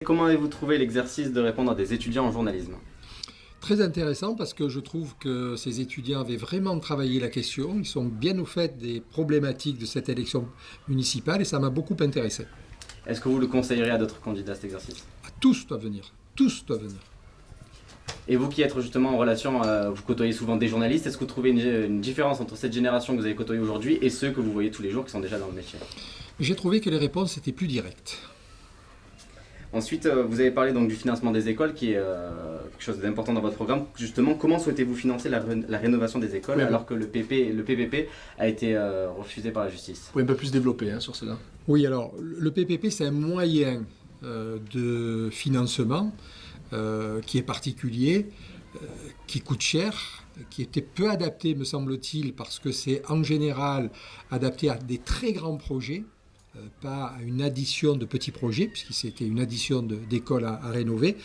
comment avez-vous trouvé l'exercice de répondre à des étudiants en journalisme? Très intéressant parce que je trouve que ces étudiants avaient vraiment travaillé la question. Ils sont bien au fait des problématiques de cette élection municipale et ça m'a beaucoup intéressé. Est-ce que vous le conseillerez à d'autres candidats cet exercice? Tous doivent venir. Tous doivent venir. Et vous qui êtes justement en relation, vous côtoyez souvent des journalistes, est-ce que vous trouvez une différence entre cette génération que vous avez côtoyée aujourd'hui et ceux que vous voyez tous les jours qui sont déjà dans le métier? J'ai trouvé que les réponses étaient plus directes. Ensuite, vous avez parlé donc du financement des écoles, qui est quelque chose d'important dans votre programme. Justement, comment souhaitez-vous financer la rénovation des écoles alors que le PPP a été refusé par la justice? Vous pouvez un peu plus développer sur cela. Oui, alors le PPP, c'est un moyen de financement qui est particulier, qui coûte cher, qui était peu adapté, me semble-t-il, parce que c'est en général adapté à des très grands projets, pas à une addition de petits projets, puisque c'était une addition d'écoles à rénover.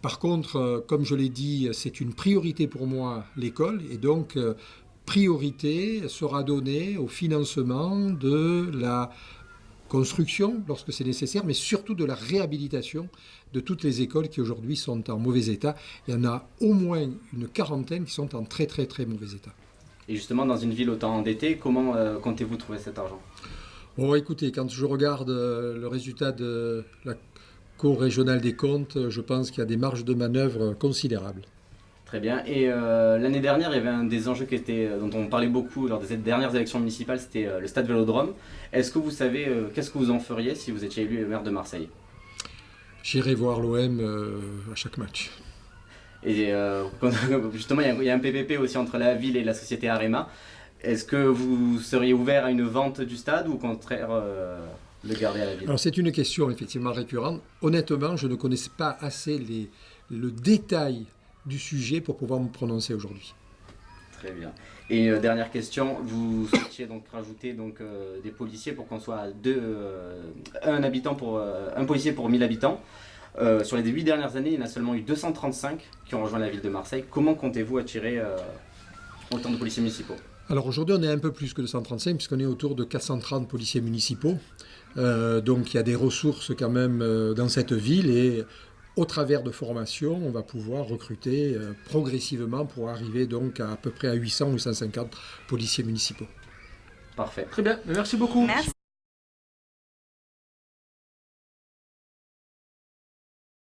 Par contre, comme je l'ai dit, c'est une priorité pour moi, l'école, et donc priorité sera donnée au financement de la construction, lorsque c'est nécessaire, mais surtout de la réhabilitation de toutes les écoles qui aujourd'hui sont en mauvais état. Il y en a au moins une quarantaine qui sont en très très très mauvais état. Et justement, dans une ville autant endettée, comment comptez-vous trouver cet argent? Bon, écoutez, quand je regarde le résultat de la Cour régionale des comptes, je pense qu'il y a des marges de manœuvre considérables. Très bien. Et l'année dernière, il y avait un des enjeux dont on parlait beaucoup lors des dernières élections municipales, c'était le stade Vélodrome. Est-ce que vous savez qu'est-ce que vous en feriez si vous étiez élu maire de Marseille? J'irai voir l'OM à chaque match. Et justement, il y a un PPP aussi entre la ville et la société Arema. Est-ce que vous seriez ouvert à une vente du stade ou au contraire le garder à la ville? Alors c'est une question effectivement récurrente. Honnêtement, je ne connaissais pas assez le détail du sujet pour pouvoir me prononcer aujourd'hui. Très bien. Et dernière question, vous souhaitiez donc rajouter des policiers pour qu'on soit à un policier pour 1000 habitants. Sur les 8 dernières années, il y en a seulement eu 235 qui ont rejoint la ville de Marseille. Comment comptez-vous attirer autant de policiers municipaux? Alors aujourd'hui, on est un peu plus que 235 puisqu'on est autour de 430 policiers municipaux. Donc il y a des ressources quand même dans cette ville et au travers de formations, on va pouvoir recruter progressivement pour arriver donc à peu près à 800 ou 850 policiers municipaux. Parfait. Très bien, merci beaucoup. Merci.